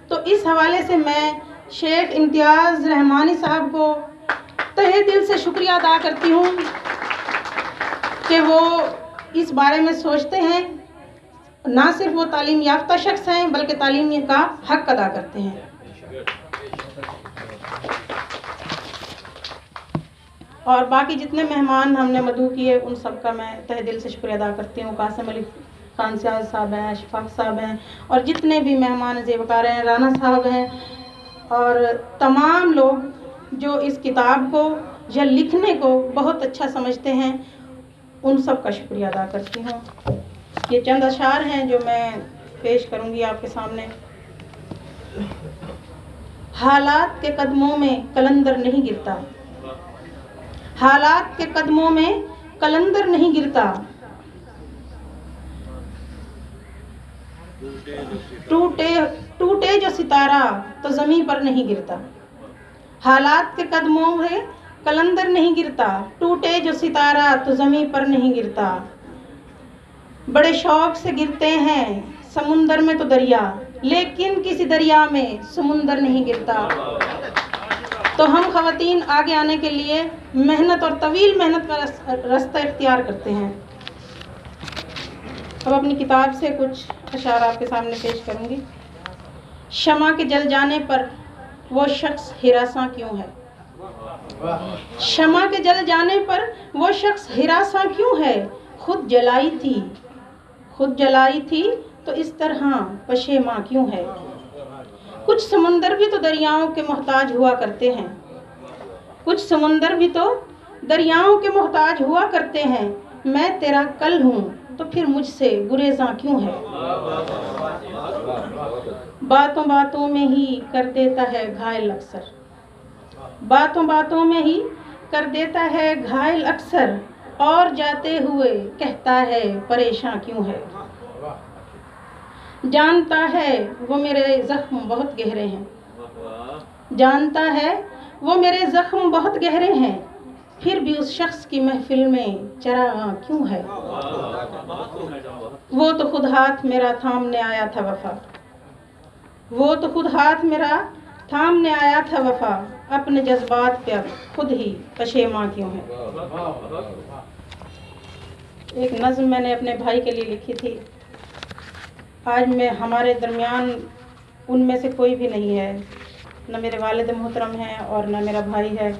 तो इस हवाले से मैं शेख इम्तियाज़ रहमानी साहब को तहे दिल से शुक्रिया अदा करती हूँ कि वो इस बारे में सोचते हैं। ना सिर्फ वो तालीम याफ्ता शख्स हैं, बल्कि तालीम का हक अदा करते हैं। और बाकी जितने मेहमान हमने मदऊ किए, उन सब का मैं तहे दिल से शुक्रिया अदा करती हूँ। कासिम अली खान साहब हैं, शफाक साहब हैं, और जितने भी मेहमान ज़ेबकार हैं, राना साहब हैं, और तमाम लोग जो इस किताब को या लिखने को बहुत अच्छा समझते हैं, उन सब का शुक्रिया अदा करती हूँ। ये चंद अशार हैं जो मैं पेश करूँगी आपके सामने। हालात के कदमों में कलंदर नहीं गिरता, हालात के कदमों में कलंदर नहीं गिरता, टूटे जो सितारा तो ज़मीन पर नहीं गिरता। हालात के कदमों में कलंदर नहीं गिरता, टूटे जो सितारा तो ज़मीन पर नहीं गिरता। बड़े शौक से गिरते हैं समुंदर में तो दरिया, लेकिन किसी दरिया में समुंदर नहीं गिरता। तो हम ख़वातीन आगे आने के लिए मेहनत और तवील मेहनत का रास्ता इख्तियार करते हैं। अब अपनी किताब से कुछ अशार आपके सामने पेश करूँगी। शमा के जल जाने पर वो शख्स हिरासा क्यों है? शमा के जल जाने पर वो शख्स हिरासा क्यों है? खुद जलाई थी तो इस तरह पशेमा क्यों है? कुछ समुंदर भी तो दरियाओं के मोहताज हुआ करते हैं, कुछ समुंदर भी तो दरियाओं के मोहताज हुआ करते हैं। मैं तेरा कल हूँ तो फिर मुझसे गुरेज़ां क्यों है? बातों बातों में ही कर देता है घायल अक्सर, बातों बातों में ही कर देता है घायल अक्सर, और जाते हुए कहता है परेशान क्यों है? जानता है वो मेरे जख्म बहुत गहरे हैं, जानता है वो मेरे जख्म बहुत गहरे हैं, फिर भी उस शख्स की महफिल में चरागां क्यों है? वो तो खुद हाथ मेरा थामने आया था वफा, वो तो खुद हाथ मेरा थामने आया था वफा, अपने जज्बात पे अब खुद ही पशेमा क्यों है? एक नज़्म मैंने अपने भाई के लिए लिखी थी। आज मैं हमारे दरमियान उनमें से कोई भी नहीं है, न मेरे वालिद मोहतरम हैं और न मेरा भाई है,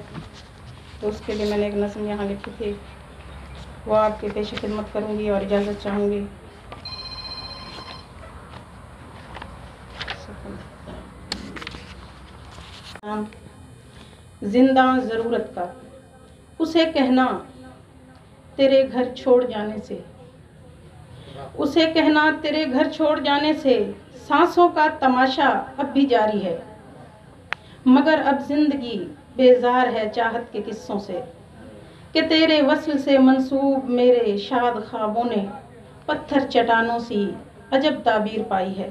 तो उसके लिए मैंने एक नज़्म यहाँ लिखी थी, वो आपके पेश खिदमत करूँगी और इजाज़त चाहूँगी। जिंदा ज़रूरत का उसे कहना तेरे घर छोड़ जाने से, उसे कहना तेरे घर छोड़ जाने से, सांसों का तमाशा अब भी जारी है, मगर अब जिंदगी बेजार है चाहत के किस्सों से, कि तेरे वस्ल से मंसूब मेरे शाद ख्वाबों ने पत्थर चट्टानों सी अजब ताबीर पाई है,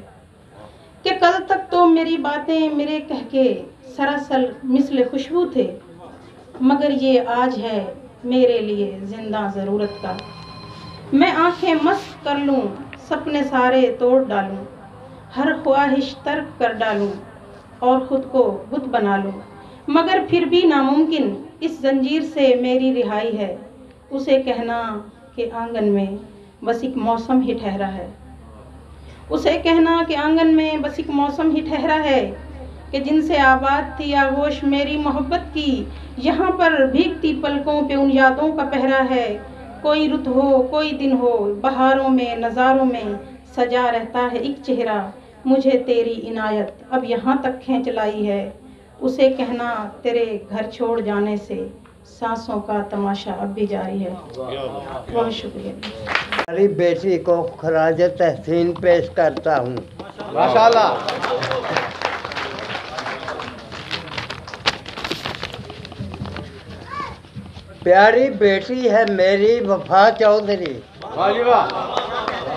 कि कल तक तो मेरी बातें मेरे कह के सरासर मिसले खुशबू थे, मगर ये आज है मेरे लिए जिंदा ज़रूरत का। मैं आंखें मस्त कर लूँ, सपने सारे तोड़ डालूँ, हर ख्वाहिश तर्क कर डालूँ और ख़ुद को बुत बना लूँ, मगर फिर भी नामुमकिन इस जंजीर से मेरी रिहाई है। उसे कहना कि आंगन में बस एक मौसम ही ठहरा है, उसे कहना कि आंगन में बस एक मौसम ही ठहरा है, कि जिनसे आबाद थी आगोश मेरी मोहब्बत की, यहाँ पर भीगती पलकों पे उन यादों का पहरा है। कोई रुत हो कोई दिन हो, बहारों में नज़ारों में सजा रहता है एक चेहरा, मुझे तेरी इनायत अब यहाँ तक खींच लाई है। उसे कहना तेरे घर छोड़ जाने से, सांसों का तमाशा अब भी जारी है। बहुत शुक्रिया। मेरी बेटी को खराज तहसीन पेश करता हूँ। माशाल्लाह। प्यारी बेटी है मेरी वफा चौधरी,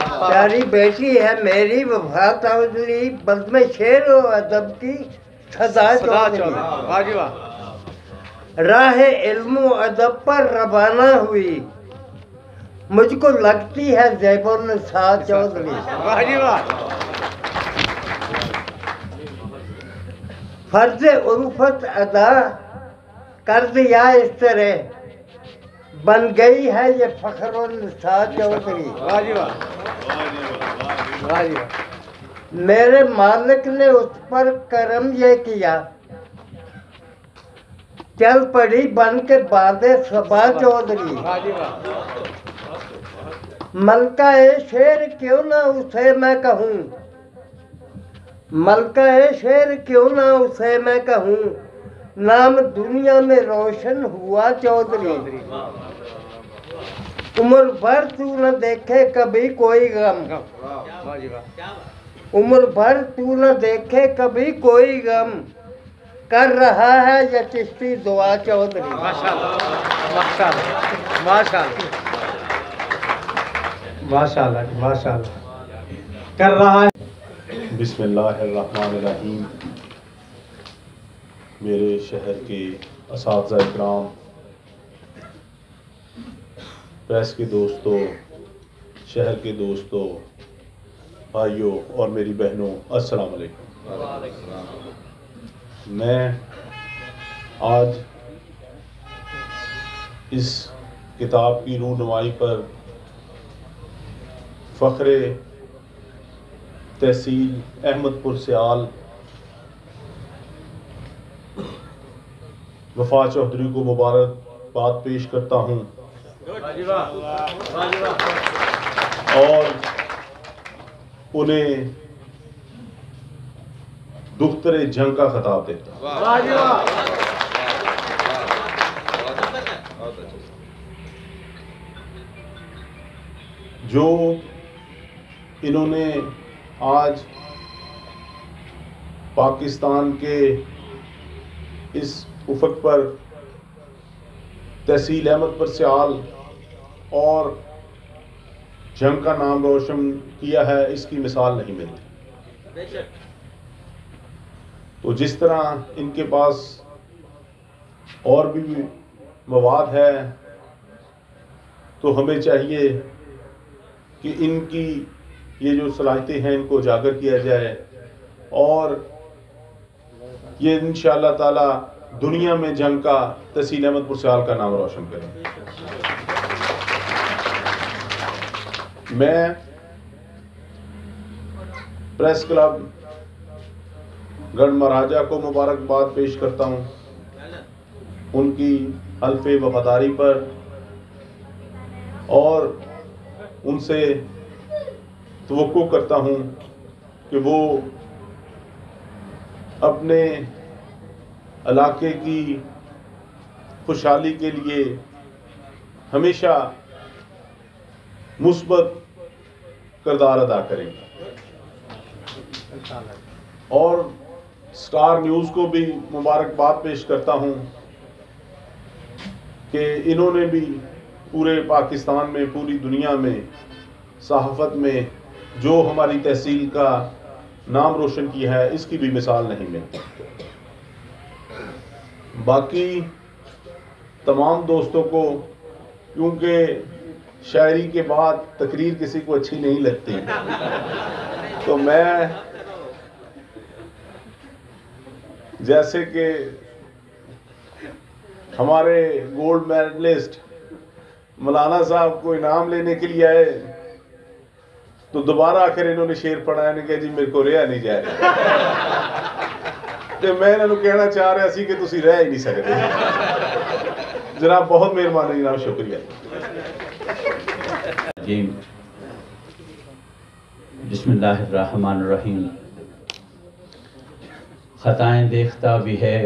प्यारी बेटी है मेरी वफा चौधरी, बज़्म शेर व अदब की सदा चौधरी, राह इल्म अदब पर रवाना हुई, मुझको लगती है ज़ैबुन्निसा चौधरी। फर्ज उल्फत अदा कर दिया इस तरह, बन गई है ये फ़ख्रुन्निसा चौधरी। मेरे मालिक ने उस पर करम ये किया, चल पड़ी बन के बादे सबा चौधरी। मलका ए शेर क्यों ना उसे मैं कहूँ, मलका ए शेर क्यों ना उसे मैं कहूँ, नाम दुनिया में रोशन हुआ चौधरी। उम्र भर तू न देखे कभी कोई गम, उम्र भर तू न देखे कभी कोई गम, कर रहा है ये चिश्ती दुआ चौधरी। माशाल्लाह माशाल्लाह माशाल्लाह माशाल्लाह माशाल्लाह कर रहा है। बिस्मिल्लाहिर्रहमानिर्रहीम। मेरे शहर के असातिज़ा इकराम, प्रेस के दोस्तों, शहर के दोस्तों, भाइयों और मेरी बहनों, अस्सलाम वालेकुम। मैं आज इस किताब की रूनुमाई पर फ़ख्रे तहसील अहमदपुर सियाल वफा चौधरी को मुबारकबाद पेश करता हूँ और उन्हें दुख्तरे जंग का खिताब देता हूँ। जो इन्होंने आज पाकिस्तान के इस उफक पर तहसील अहमदपुर सियाल और जंग का नाम रोशन किया है, इसकी मिसाल नहीं मिलती। तो जिस तरह इनके पास और भी मवाद है, तो हमें चाहिए कि इनकी ये जो सलाहियतें हैं इनको उजागर किया जाए और ये इंशाअल्लाह ताला दुनिया में जंग का तहसील अहमदपुर सियाल का नाम रोशन करें। मैं प्रेस क्लब गढ़ महाराजा को मुबारकबाद पेश करता हूं उनकी हल्फे वफादारी पर और उनसे तवक्को करता हूं कि वो अपने इलाके की खुशहाली के लिए हमेशा मुस्बत किरदार अदा करेंगे। और स्टार न्यूज़ को भी मुबारकबाद पेश करता हूं कि इन्होंने भी पूरे पाकिस्तान में, पूरी दुनिया में सहाफ़त में जो हमारी तहसील का नाम रोशन किया है, इसकी भी मिसाल नहीं मिलती। बाकी तमाम दोस्तों को, क्योंकि शायरी के बाद तकरीर किसी को अच्छी नहीं लगती, तो मैं जैसे कि हमारे गोल्ड मेडलिस्ट मौलाना साहब को इनाम लेने के लिए आए, तो दोबारा आकर इन्होंने शेर पढ़ा, ने कहा जी मेरे को रहा नहीं जा रहा। तो मैं इन्होंने कहना चाह रहा सी कि तुसी रह ही नहीं सकते। जनाब बहुत मेहरबानी जनाब, शुक्रिया जी। बिस्मिल्लाहिर्रहमानिर्रहीम। खताएं देखता भी है,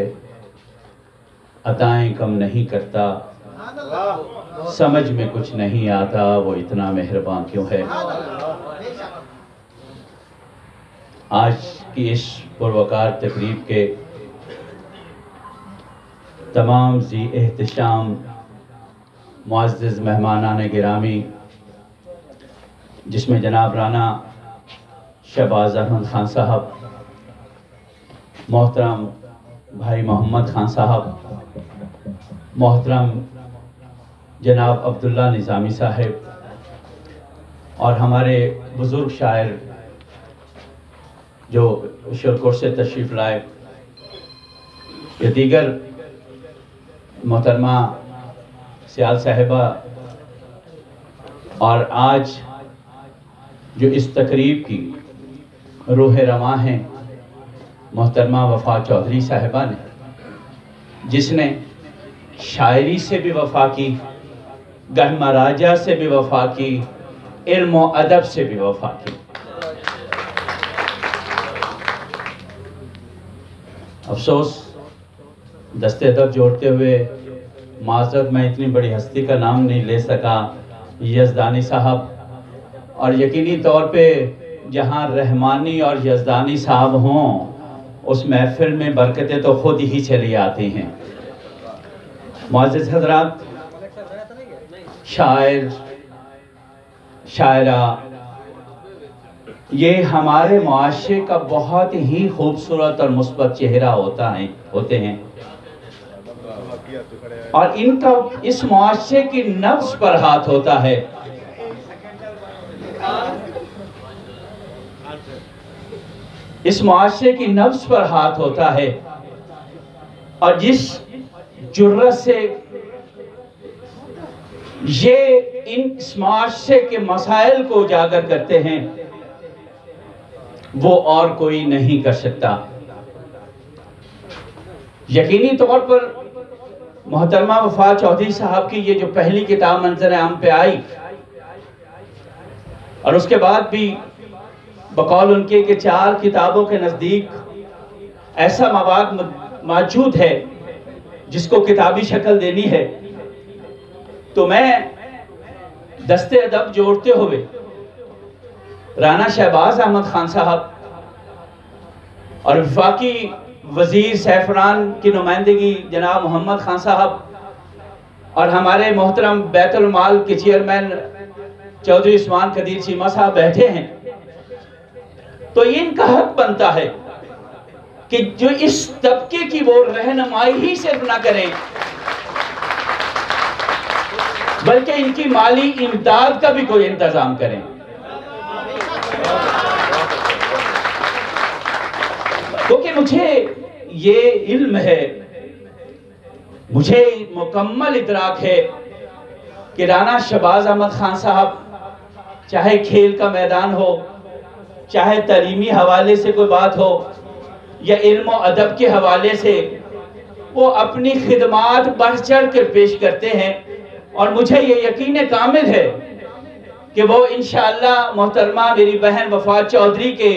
अताएं कम नहीं करता, समझ में कुछ नहीं आता वो इतना मेहरबान क्यों है। आज की इस पुरवकार तकरीब के तमाम जी एहतशाम मुअज़्ज़िज़ मेहमानान गिरामी, जिसमें जनाब राना शहबाज अहमद खान साहब, मोहतरम भाई मोहम्मद खान साहब, मोहतरम जनाब अब्दुल्ला निज़ामी साहब और हमारे बुज़ुर्ग शायर जो शिरकोट से तशरीफ़ लाए, ये दीगर मोहतरमा सियाल साहिबा, और आज जो इस तकरीब की रूह रवां हैं मोहतरमा वफा चौधरी साहिबा ने, जिसने शायरी से भी वफा की, गढ़ महाराजा से भी वफा की, इल्म व अदब से भी वफा की। अफसोस दस्ते अदब जोड़ते हुए माज़रत मैं इतनी बड़ी हस्ती का नाम नहीं ले सका, यज़दानी साहब, और यकीनी तौर पे जहाँ रहमानी और यज़दानी साहब हों उस महफिल में बरकतें तो खुद ही चली आती हैं। मुअज़्ज़िज़ हज़रात, शायर शायरा, ये हमारे मुआशरे का बहुत ही खूबसूरत और मुस्बत चेहरा होते हैं, और इनका इस मुआशरे की नफ्स पर हाथ होता है। इस मुआशरे की नफ्स पर हाथ होता है, और जिस जुर्रत से ये इस मुआशरे के मसाइल को उजागर करते हैं वो और कोई नहीं कर सकता। यकीनी तौर पर मोहतरमा वफा चौधरी साहब की ये जो पहली किताब मंजर आम पे आई, और उसके बाद भी बकौल उनके कि 4 किताबों के नज़दीक ऐसा मवाद मौजूद है जिसको किताबी शक्ल देनी है, तो मैं दस्ते अदब जोड़ते हुए राना शहबाज अहमद खान साहब और वफाकी वजीर सैफरान की नुमाइंदगी जनाब मोहम्मद खान साहब और हमारे मोहतरम बैतुल माल के चेयरमैन चौधरी उस्मान कदीर चीमा साहब बैठे हैं, तो इनका हक बनता है कि जो इस तबके की वो रहनुमाई ही सिर्फ ना करें बल्कि इनकी माली इमदाद का भी कोई इंतजाम करें। क्योंकि मुझे ये इल्म है, मुझे मुकम्मल इदराक है कि राना शहबाज अहमद खान साहब चाहे खेल का मैदान हो, चाहे तालीमी हवाले से कोई बात हो या इल्म और अदब के हवाले से, वो अपनी खिदमात बढ़ चढ़ कर पेश करते हैं। और मुझे ये यकीन कामिल है कि वो इंशाअल्लाह मोहतरमा मेरी बहन वफा चौधरी के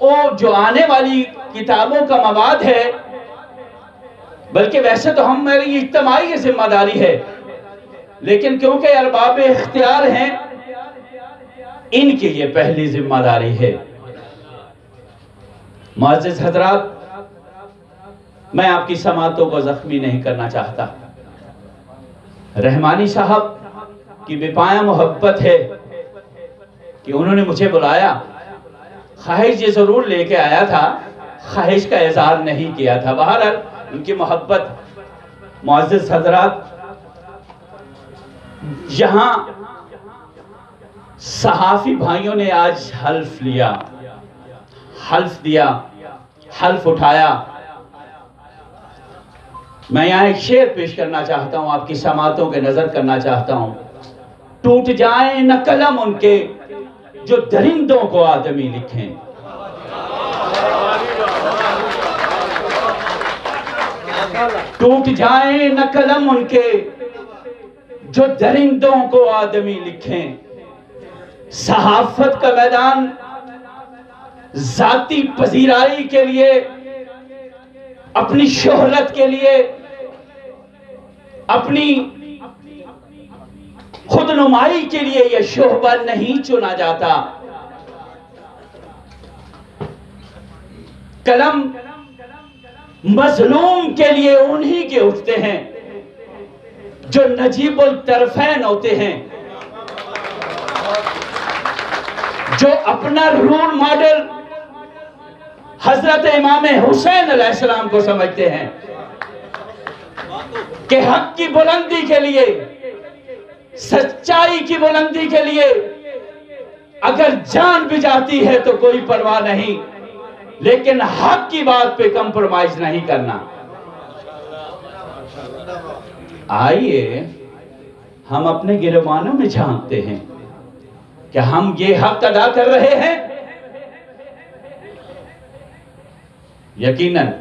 वो जो आने वाली किताबों का मवाद है, बल्कि वैसे तो हम मेरी इज्तिमाई जिम्मेदारी है, लेकिन क्योंकि अरबाब इख्तियार हैं इनकी ये पहली जिम्मेदारी है। मुअज़्ज़िज़ हज़रात, मैं आपकी समातों को जख्मी नहीं करना चाहता। रहमानी साहब की बेपाया मोहब्बत है कि उन्होंने मुझे बुलाया, ख्वाहिश ये जरूर लेके आया था, ख्वाहिश का इज़हार नहीं किया था। बहरहाल उनकी मोहब्बत। मुअज़्ज़िज़ हज़रात, यहाँ सहाफ़ी भाइयों ने आज हल्फ लिया, हल्फ दिया, हल्फ उठाया। मैं यहाँ एक शेर पेश करना चाहता हूँ, आपकी समातों के नजर करना चाहता हूँ। टूट जाए न कलम उनके जो दरिंदों को आदमी लिखें, टूट जाए न कलम उनके जो दरिंदों को आदमी लिखें। सहाफत का मैदान जाती पजीराई के लिए, अपनी शोहरत के लिए, अपनी खुदनुमाई के लिए यह शोहबा नहीं चुना जाता। कलम मजलूम के लिए उन्हीं के उठते हैं जो नजीबुल तरफैन होते हैं, जो अपना रोल मॉडल हजरत इमाम हुसैन अलैहिस्सलाम को समझते हैं कि हक की बुलंदी के लिए, सच्चाई की बुलंदी के लिए अगर जान भी जाती है तो कोई परवाह नहीं, लेकिन हक की बात पे कंप्रोमाइज नहीं करना। आइए हम अपने गिरबानों में झांकते हैं कि हम ये हक अदा कर रहे हैं। यकीनन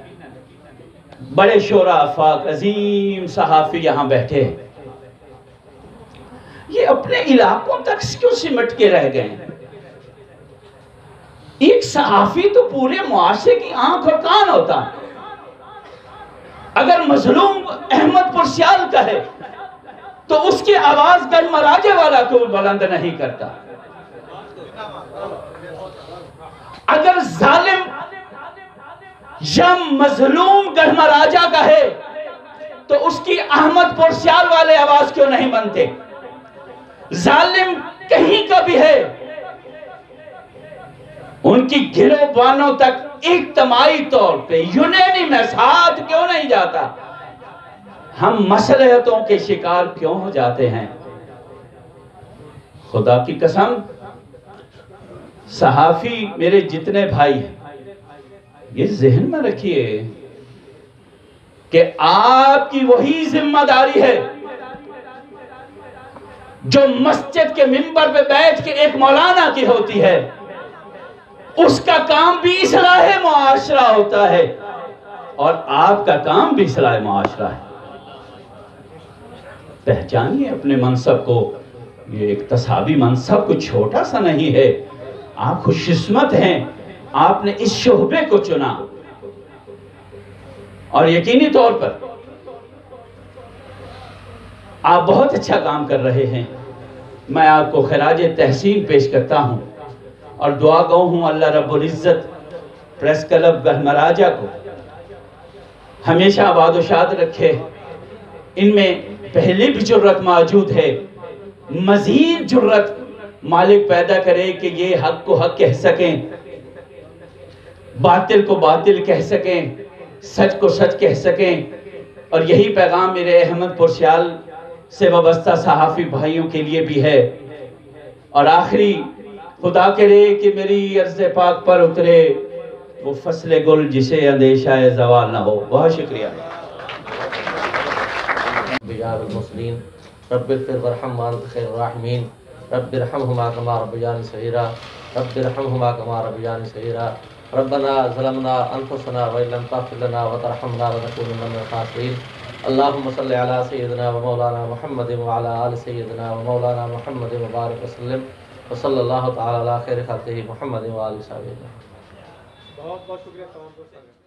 बड़े शोरा अफाक अजीम सहाफी यहां बैठे हैं, ये अपने इलाकों तक क्यों सिमट के रह गए? एक सहाफी तो पूरे मुआशरे की आंख और कान होता है। अगर मजलूम अहमदपुर सियाल का है तो उसकी आवाज गढ़मराजे वाला क्यों बुलंद नहीं करता? अगर जालिम या मजलूम गढ़मराजा का है तो उसकी अहमदपुर सियाल वाले आवाज क्यों नहीं बनते? जालिम कहीं का भी है, उनकी गिरोबानों तक इज्तिमाई तौर पे यूनानिमस हाथ क्यों नहीं जाता? हम मसलहतों के शिकार क्यों हो जाते हैं? खुदा की कसम, सहाफी मेरे जितने भाई हैं, ये जहन में रखिए कि आपकी वही जिम्मेदारी है जो मस्जिद के मिंबर पे बैठ के एक मौलाना की होती है। उसका काम भी इस्लाह मुआशरा होता है और आपका काम भी इस्लाह मुआशरा है। पहचानिए अपने मनसब को। ये एक तसाबी मनसब कुछ छोटा सा नहीं है। आप खुशकिस्मत हैं, आपने इस शोबे को चुना और यकीनी तौर पर आप बहुत अच्छा काम कर रहे हैं। मैं आपको खराज तहसीन पेश करता हूं और दुआ गो हूं अल्लाह रब्बुल इज़्ज़त प्रेस क्लब गढ़मराजा को हमेशा आबाद शाद रखे। इनमें पहले भी जुर्रत मौजूद है, मजीद जुर्रत मालिक पैदा करे कि ये हक को हक कह सकें, बातिल को बातिल कह सकें, सच को सच कह सकें। और यही पैगाम मेरे अहमदपुर सियाल से वाबस्ता सहाफ़ी भाइयों के लिए भी है। और आखिरी, खुदा करे कि मेरी अर्ज़ पाक पर उतरे वो फसले गुल जिसे अंदेशा ज़वाल ना हो। बहुत शुक्रिया। मुस्लिम रब्बिग़फिर वरहम वअन्त खैरुर राहिमीन रब्बिरहमहुमा कमा रब्बयानी सगीरा रब्बिरहमहुमा कमा रब्बयानी सगीरा रब्बना ज़लमना अनफुसना व इल्लम तग़फिर लना व तरहमना लनकूनन्ना मिनल ख़ासिरीन। अल्लाहुम्मा सल्लि अला सय्यिदिना व मौलाना मुहम्मदिन व अला आलि सय्यिदिना व मौलाना मुहम्मदिन व बारिक व सल्लिम व सल्लल्लाहु तआला अला खैरि ख़ल्क़िही मुहम्मदिन व आलिहि वसहबिही। बहुत बहुत शुक्रिया तमाम दोस्तों।